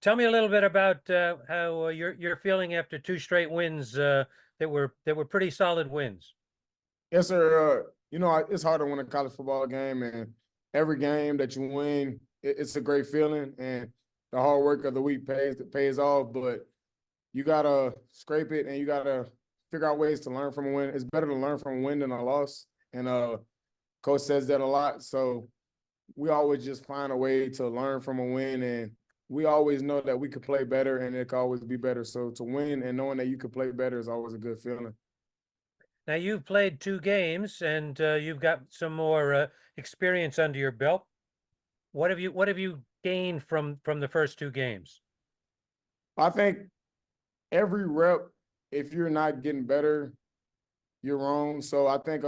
Tell me a little bit about how you're feeling after two straight wins that were pretty solid wins. Yes, sir. It's hard to win a college football game, and every game that you win, it's a great feeling, and the hard work of the week pays off. But you gotta scrape it, and you gotta figure out ways to learn from a win. It's better to learn from a win than a loss, and coach says that a lot. So we always just find a way to learn from a win, and we always know that we could play better, and it could always be better. So to win and knowing that you could play better is always a good feeling. Now you've played two games and you've got some more experience under your belt. What have you gained from the first two games? I think every rep, if you're not getting better, you're wrong. So I think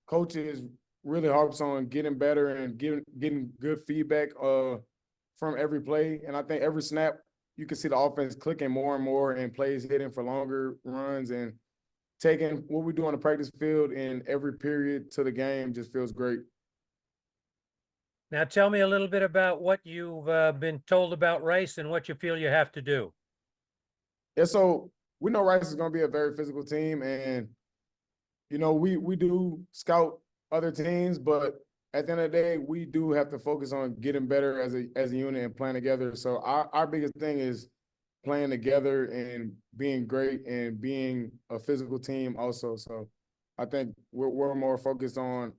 coaches really harps on getting better and getting good feedback from every play. And I think every snap you can see the offense clicking more and more and plays hitting for longer runs, and taking what we do on the practice field in every period to the game just feels great. Now tell me a little bit about what you've been told about Rice and what you feel you have to do. Yeah, so we know Rice is going to be a very physical team, and we do scout other teams, but at the end of the day, we do have to focus on getting better as a unit and playing together. So our biggest thing is playing together and being great and being a physical team also. So I think we're more focused on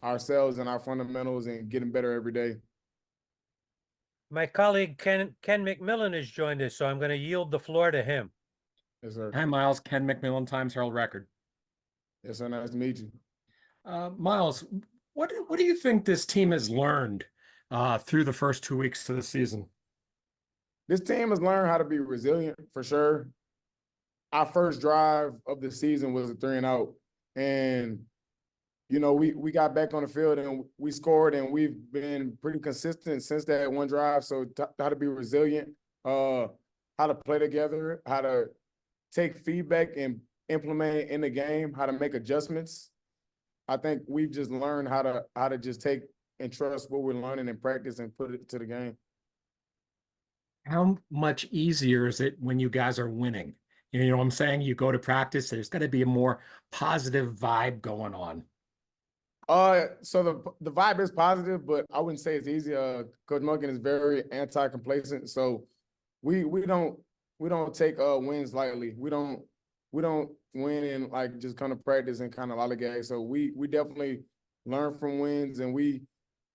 ourselves and our fundamentals and getting better every day. My colleague Ken McMillan has joined us, so I'm going to yield the floor to him. Yes, sir. Hi, Miles. Ken McMillan, Times Herald Record. Yes, sir. Nice to meet you. Miles, what do you think this team has learned through the first 2 weeks of the season? This team has learned how to be resilient for sure. Our first drive of the season was a 3-and-out, and we got back on the field and we scored, and we've been pretty consistent since that one drive. So how to be resilient, how to play together, how to take feedback and implement it in the game, how to make adjustments. I think we've just learned how to just take and trust what we're learning in practice and put it to the game. How much easier is it when you guys are winning? You know what I'm saying? You go to practice, there's got to be a more positive vibe going on. So the vibe is positive, but I wouldn't say it's easy. Coach Morgan is very anti-complacent, so we don't take wins lightly. We don't win and like just come to practice and kind of lollygag. So we definitely learn from wins, and we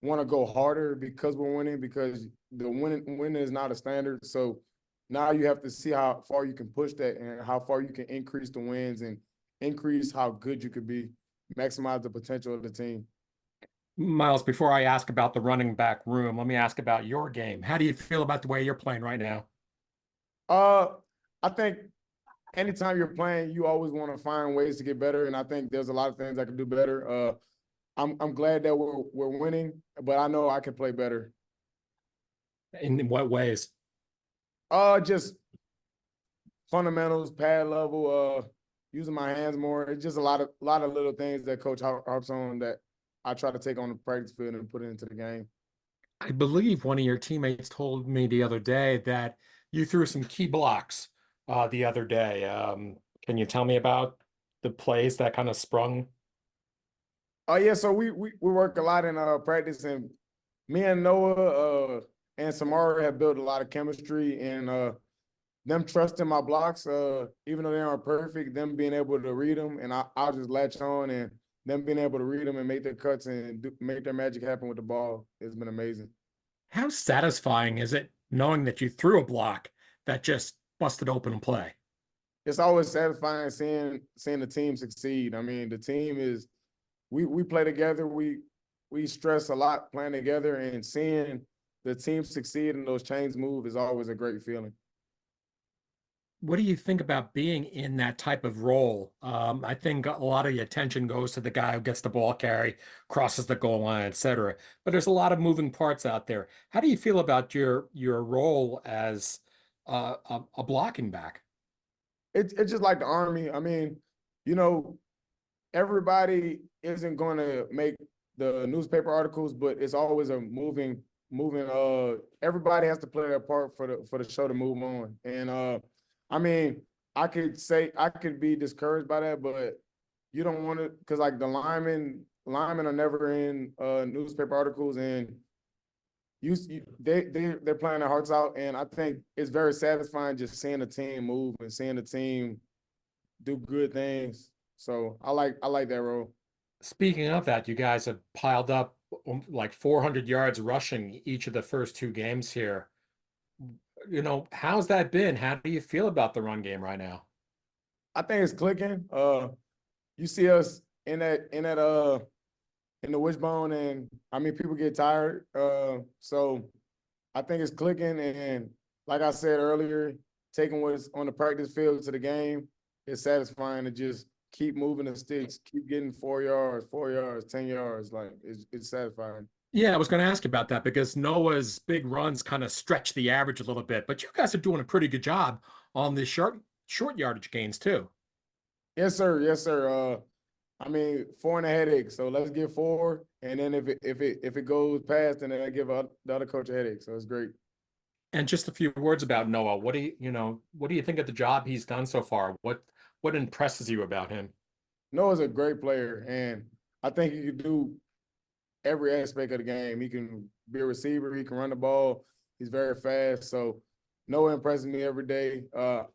want to go harder because we're winning, because the winning is not a standard. So now you have to see how far you can push that and how far you can increase the wins and increase how good you could be, maximize the potential of the team. Miles, before I ask about the running back room, let me ask about your game. How do you feel about the way you're playing right now? I think anytime you're playing, you always want to find ways to get better, and I think there's a lot of things I can do better. I'm glad that we're winning, but I know I can play better. In what ways? Just fundamentals, pad level, using my hands more. It's just a lot of little things that Coach harps on that I try to take on the practice field and put it into the game. I believe one of your teammates told me the other day that you threw some key blocks the other day. Can you tell me about the plays that kind of sprung? Yeah, so we work a lot in practice, and me and Noah and Samara have built a lot of chemistry, and them trusting my blocks, even though they aren't perfect, them being able to read them, and I'll just latch on, and them being able to read them and make their cuts and make their magic happen with the ball has been amazing. How satisfying is it knowing that you threw a block that just busted open a play? It's always satisfying seeing the team succeed. I mean, the team is we play together. We stress a lot playing together, and seeing the team succeed and those chains move is always a great feeling. What do you think about being in that type of role? I think a lot of the attention goes to the guy who gets the ball carry, crosses the goal line, etc. But there's a lot of moving parts out there. How do you feel about your role as a blocking back? It's just like the Army. I mean, everybody isn't going to make the newspaper articles, but it's always a moving moving. Everybody has to play their part for the show to move on. And I mean, I could be discouraged by that, but you don't want to, because like the linemen are never in newspaper articles, and they're playing their hearts out, and I think it's very satisfying just seeing the team move and seeing the team do good things. So I like that role. Speaking of that, you guys have piled up like 400 yards rushing each of the first two games here. How's that been? How do you feel about the run game right now? I think it's clicking. You see us in the wishbone, and I mean people get tired. So I think it's clicking, and like I said earlier, taking what's on the practice field to the game is satisfying to just keep moving the sticks, keep getting 4 yards, 4 yards, 10 yards. Like it's satisfying. Yeah, I was going to ask about that because Noah's big runs kind of stretch the average a little bit, but you guys are doing a pretty good job on the short yardage gains too. Yes, sir. Yes, sir. I mean, 4 and a headache. So let's get 4, and then if it goes past, then I give the other coach a headache. So it's great. And just a few words about Noah. What do you think of the job he's done so far? What impresses you about him? Noah's a great player, and I think he can do every aspect of the game. He can be a receiver. He can run the ball. He's very fast. So Noah impresses me every day.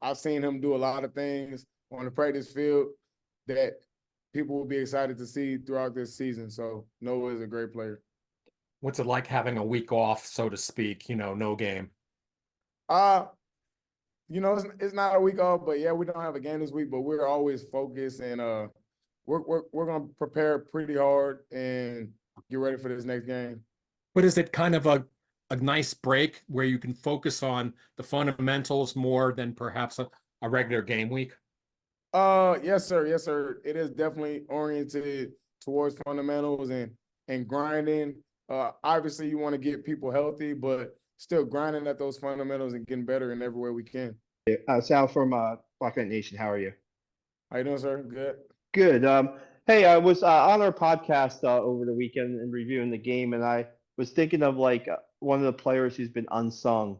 I've seen him do a lot of things on the practice field that people will be excited to see throughout this season. So Noah is a great player. What's it like having a week off, so to speak, no game? Uh, it's not a week off, but yeah, we don't have a game this week, but we're always focused, and we're gonna prepare pretty hard and get ready for this next game. But is it kind of a nice break where you can focus on the fundamentals more than perhaps a regular game week? Yes, sir. Yes, sir. It is definitely oriented towards fundamentals and grinding. Obviously you want to get people healthy, but still grinding at those fundamentals and getting better in every way we can. Sal from Black Knight Nation. How are you? How you doing, sir? Good. Good. Hey, I was on our podcast over the weekend and reviewing the game, and I was thinking of like one of the players who's been unsung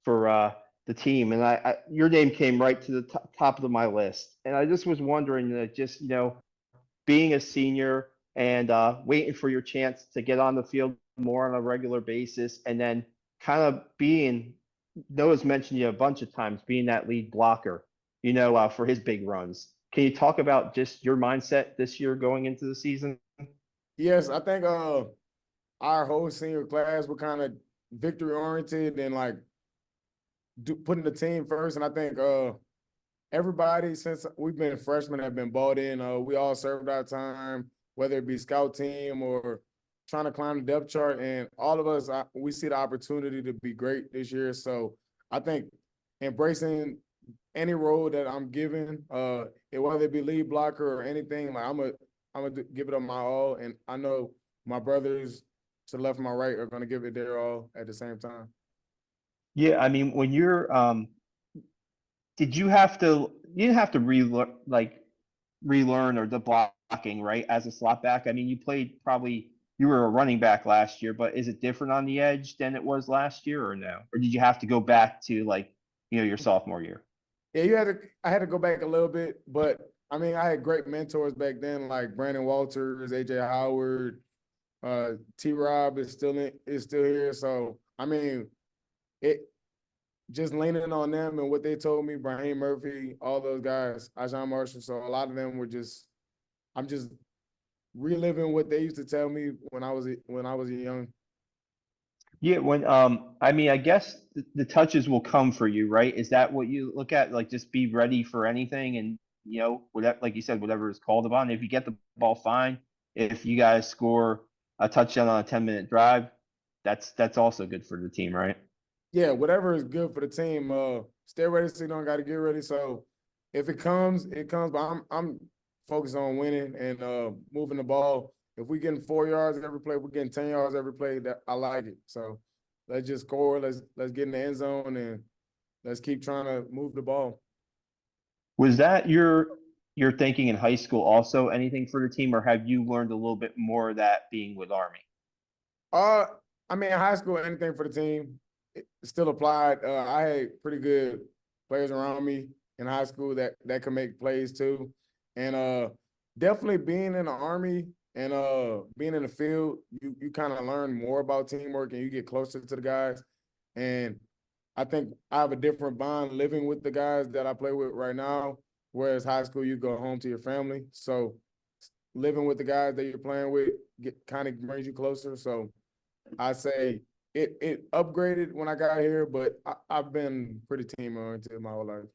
for the team, and your name came right to the top of my list, and I just was wondering that just being a senior and waiting for your chance to get on the field more on a regular basis, and then kind of being Noah's mentioned you a bunch of times being that lead blocker, for his big runs. Can you talk about just your mindset this year going into the season? Yes, I think our whole senior class were kind of victory oriented and like putting the team first. And I think everybody since we've been freshmen have been bought in. We all served our time, whether it be scout team or trying to climb the depth chart, and all of us we see the opportunity to be great this year. So I think embracing any role that I'm given, whether it be lead blocker or anything, like I'm gonna give it up my all, and I know my brothers to the left and my right are gonna give it their all at the same time. Yeah, I mean, when you're did you didn't have to relearn or the blocking, right, as a slot back? I mean, you were a running back last year, but is it different on the edge than it was last year or no? Or did you have to go back to your sophomore year? Yeah, I had to go back a little bit, but I mean, I had great mentors back then, like Brandon Walters, AJ Howard, T. Rob is still here. So I mean, it just leaning on them and what they told me, Brahim Murphy, all those guys, Ajon Marshall. So a lot of them were I'm just reliving what they used to tell me when I was young. Yeah, I mean, I guess the touches will come for you, right? Is that what you look at? Like, just be ready for anything, and whatever, like you said, whatever is called upon. If you get the ball, fine. If you guys score a touchdown on a 10-minute drive, that's also good for the team, right? Yeah, whatever is good for the team. Stay ready, so you don't got to get ready. So if it comes, it comes. But I'm focused on winning and moving the ball. If we getting 4 yards every play, we're getting 10 yards every play. That I like it. So let's just score. Let's get in the end zone and let's keep trying to move the ball. Was that your thinking in high school also anything for the team, or have you learned a little bit more of that being with Army? I mean, in high school, anything for the team, it still applied. I had pretty good players around me in high school that could make plays too. And definitely being in the Army and being in the field, you kind of learn more about teamwork and you get closer to the guys. And I think I have a different bond living with the guys that I play with right now, whereas high school, you go home to your family. So living with the guys that you're playing with kind of brings you closer. So I say it upgraded when I got here, but I've been pretty team oriented my whole life.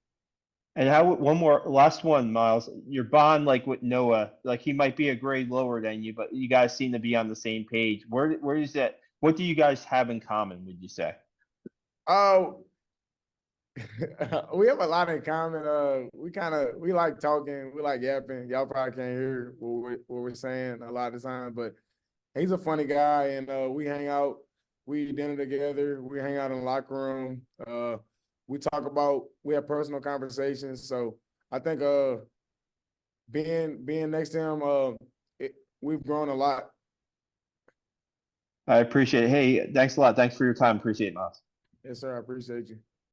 And how one more last one, Miles. Your bond like with Noah, like he might be a grade lower than you, but you guys seem to be on the same page. Where is that? What do you guys have in common, would you say? Oh, we have a lot in common. We like talking, we like yapping. Y'all probably can't hear what we're saying a lot of the time, but he's a funny guy, and we hang out. We eat dinner together. We hang out in the locker room. We have personal conversations. So I think being next to him, we've grown a lot. I appreciate it. Hey, thanks a lot. Thanks for your time. Appreciate it, Miles. Yes, sir. I appreciate you.